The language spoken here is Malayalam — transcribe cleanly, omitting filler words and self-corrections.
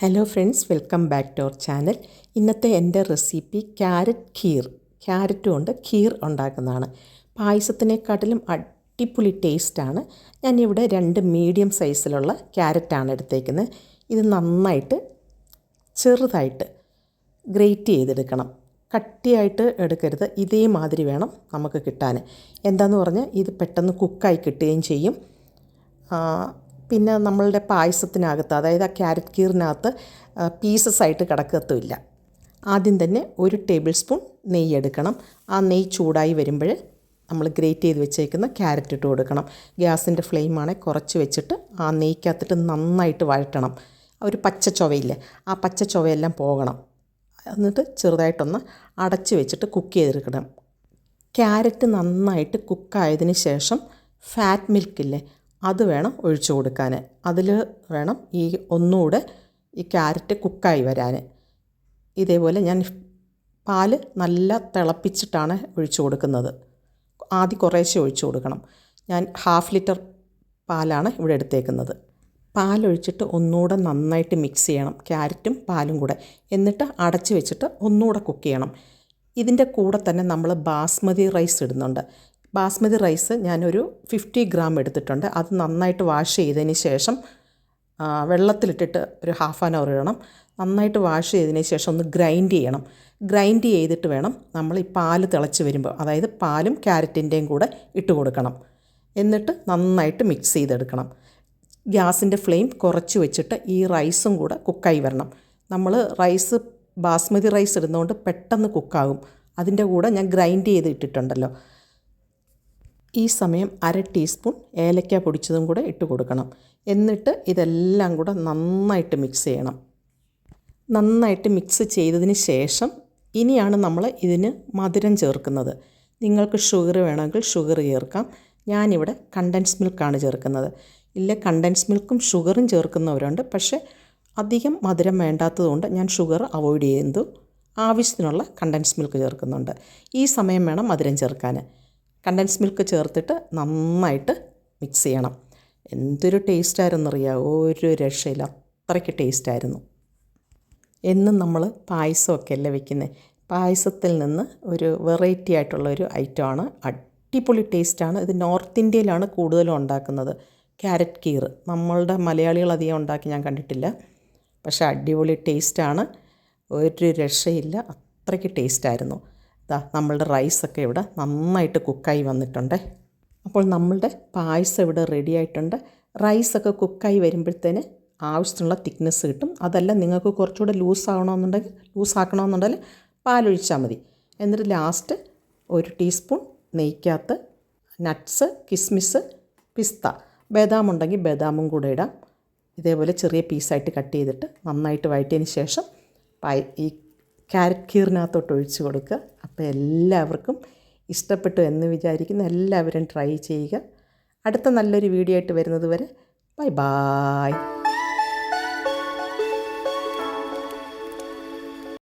Hello friends, welcome back to our channel. ഇന്നത്തെ എൻ്റെ റെസിപ്പി ക്യാരറ്റ് ഖീർ. ക്യാരറ്റ് കൊണ്ട് ഖീർ ഉണ്ടാക്കുന്നതാണ്. പായസത്തിനെക്കാട്ടിലും അടിപൊളി ടേസ്റ്റാണ്. ഞാനിവിടെ 2 മീഡിയം സൈസിലുള്ള ക്യാരറ്റാണ് എടുത്തേക്കുന്നത്. ഇത് നന്നായിട്ട് ചെറുതായിട്ട് ഗ്രേറ്റ് ചെയ്തെടുക്കണം. കട്ടിയായിട്ട് എടുക്കരുത്, ഇതേമാതിരി വേണം നമുക്ക് കിട്ടാൻ. എന്താണെന്ന് പറഞ്ഞാൽ ഇത് പെട്ടെന്ന് കുക്കായി കിട്ടുകയും ചെയ്യും. പിന്നെ നമ്മളുടെ പായസത്തിനകത്ത്, അതായത് ആ ക്യാരറ്റ് ഖീറിനകത്ത് പീസസ് ആയിട്ട് കിടക്കത്തുമില്ല. ആദ്യം തന്നെ 1 ടേബിൾ സ്പൂൺ നെയ്യ് എടുക്കണം. ആ നെയ്യ് ചൂടായി വരുമ്പോൾ നമ്മൾ ഗ്രേറ്റ് ചെയ്ത് വെച്ചേക്കുന്ന ക്യാരറ്റ് ഇട്ട് കൊടുക്കണം. ഗ്യാസിൻ്റെ ഫ്ലെയിമാണ് കുറച്ച് വെച്ചിട്ട് ആ നെയ്ക്കകത്തിട്ട് നന്നായിട്ട് വഴറ്റണം. ഒരു പച്ച ചൊവയില്ലേ, ആ പച്ച ചൊവയെല്ലാം പോകണം. എന്നിട്ട് ചെറുതായിട്ടൊന്ന് അടച്ച് വെച്ചിട്ട് കുക്ക് ചെയ്തെടുക്കണം. ക്യാരറ്റ് നന്നായിട്ട് കുക്കായതിന് ശേഷം ഫാറ്റ് മിൽക്കില്ലേ, അത് വേണം ഒഴിച്ചു കൊടുക്കാൻ. അതിൽ വേണം ഒന്നുകൂടെ ഈ ക്യാരറ്റ് കുക്കായി വരാൻ. ഇതേപോലെ ഞാൻ പാല് നല്ല തിളപ്പിച്ചിട്ടാണ് ഒഴിച്ചു കൊടുക്കുന്നത്. ആദ്യം കുറേശ്ശെ ഒഴിച്ചു കൊടുക്കണം. ഞാൻ 1/2 ലിറ്റർ പാലാണ് ഇവിടെ എടുത്തേക്കുന്നത്. പാലൊഴിച്ചിട്ട് ഒന്നുകൂടെ നന്നായിട്ട് മിക്സ് ചെയ്യണം, ക്യാരറ്റും പാലും കൂടെ. എന്നിട്ട് അടച്ച് വെച്ചിട്ട് ഒന്നുകൂടെ കുക്ക് ചെയ്യണം. ഇതിൻ്റെ കൂടെ തന്നെ നമ്മൾ ബാസ്മതി റൈസ് ഇടുന്നുണ്ട്. ബാസ്മതി റൈസ് ഞാനൊരു 50 ഗ്രാം എടുത്തിട്ടുണ്ട്. അത് നന്നായിട്ട് വാഷ് ചെയ്തതിന് ശേഷം വെള്ളത്തിലിട്ടിട്ട് ഒരു 1/2 hour ഇടണം. നന്നായിട്ട് വാഷ് ചെയ്തതിന് ശേഷം ഒന്ന് ഗ്രൈൻഡ് ചെയ്യണം. ഗ്രൈൻഡ് ചെയ്തിട്ട് വേണം നമ്മൾ ഈ പാല് തിളച്ച് വരുമ്പോൾ, അതായത് പാലും ക്യാരറ്റിൻ്റെയും കൂടെ ഇട്ട് കൊടുക്കണം. എന്നിട്ട് നന്നായിട്ട് മിക്സ് ചെയ്തെടുക്കണം. ഗ്യാസിൻ്റെ ഫ്ലെയിം കുറച്ച് വെച്ചിട്ട് ഈ റൈസും കൂടെ കുക്കായി വരണം. നമ്മൾ ബാസ്മതി റൈസ് ഇടുന്നതുകൊണ്ട് പെട്ടെന്ന് കുക്കാകും. അതിൻ്റെ കൂടെ ഞാൻ ഗ്രൈൻഡ് ചെയ്ത് ഇട്ടിട്ടുണ്ടല്ലോ. ഈ സമയം 1/2 ടീസ്പൂൺ ഏലക്ക പൊടിച്ചതും കൂടെ ഇട്ട് കൊടുക്കണം. എന്നിട്ട് ഇതെല്ലാം കൂടെ നന്നായിട്ട് മിക്സ് ചെയ്യണം. നന്നായിട്ട് മിക്സ് ചെയ്തതിന് ശേഷം ഇനിയാണ് നമ്മൾ ഇതിന് മധുരം ചേർക്കുന്നത്. നിങ്ങൾക്ക് ഷുഗർ വേണമെങ്കിൽ ഷുഗർ ചേർക്കാം. ഞാനിവിടെ കണ്ടൻസ് മിൽക്കാണ് ചേർക്കുന്നത്. ഇല്ല, കണ്ടൻസ് മിൽക്കും ഷുഗറും ചേർക്കുന്നവരുണ്ട്. പക്ഷേ അധികം മധുരം വേണ്ടാത്തതുകൊണ്ട് ഞാൻ ഷുഗർ അവോയ്ഡ് ചെയ്യുന്നു. ആവശ്യത്തിനുള്ള കണ്ടൻസ് മിൽക്ക് ചേർക്കുന്നുണ്ട്. ഈ സമയം വേണം മധുരം ചേർക്കാൻ. കണ്ടൻസ് മിൽക്ക് ചേർത്തിട്ട് നന്നായിട്ട് മിക്സ് ചെയ്യണം. എന്തൊരു ടേസ്റ്റായിരുന്നു അറിയാമോ, ഒരു രക്ഷയില്ല, അത്രയ്ക്ക് ടേസ്റ്റായിരുന്നു. എന്നും നമ്മൾ പായസമൊക്കെ അല്ലേ വയ്ക്കുന്നത്. പായസത്തിൽ നിന്ന് ഒരു വെറൈറ്റി ആയിട്ടുള്ളൊരു ഐറ്റമാണ്. അടിപൊളി ടേസ്റ്റാണ്. ഇത് നോർത്ത് ഇന്ത്യയിലാണ് കൂടുതലും ഉണ്ടാക്കുന്നത്, ക്യാരറ്റ് ഖീർ. നമ്മളുടെ മലയാളികൾ അധികം ഉണ്ടാക്കി ഞാൻ കണ്ടിട്ടില്ല. പക്ഷേ അടിപൊളി ടേസ്റ്റാണ്, ഒരു രക്ഷയില്ല, അത്രയ്ക്ക് ടേസ്റ്റായിരുന്നു. നമ്മളുടെ റൈസൊക്കെ ഇവിടെ നന്നായിട്ട് കുക്കായി വന്നിട്ടുണ്ട്. അപ്പോൾ നമ്മളുടെ പായസം ഇവിടെ റെഡി ആയിട്ടുണ്ട്. റൈസൊക്കെ കുക്കായി വരുമ്പോഴത്തേന് ആവശ്യത്തിനുള്ള തിക്നെസ് കിട്ടും. അതല്ല, നിങ്ങൾക്ക് കുറച്ചുകൂടെ ലൂസാക്കണമെന്നുണ്ടെങ്കിൽ പാലൊഴിച്ചാൽ മതി. എന്നിട്ട് ലാസ്റ്റ് 1 ടീസ്പൂൺ നെയ്ക്കകത്ത് നട്ട്സ്, കിസ്മിസ്, പിസ്ത, ബദാം ഉണ്ടെങ്കിൽ ബദാമും കൂടെ ഇടാം. ഇതേപോലെ ചെറിയ പീസായിട്ട് കട്ട് ചെയ്തിട്ട് നന്നായിട്ട് വഴറ്റിയതിന് ശേഷം ഈ ക്യാരറ്റ് ഖീറിനകത്തോട്ട് ഒഴിച്ച് കൊടുക്കുക. അപ്പോൾ എല്ലാവർക്കും ഇഷ്ടപ്പെട്ടു എന്ന് വിചാരിക്കുന്നു. എല്ലാവരും ട്രൈ ചെയ്യുക. അടുത്ത നല്ലൊരു വീഡിയോ ആയിട്ട് വരുന്നത് വരെ ബൈ ബായ്.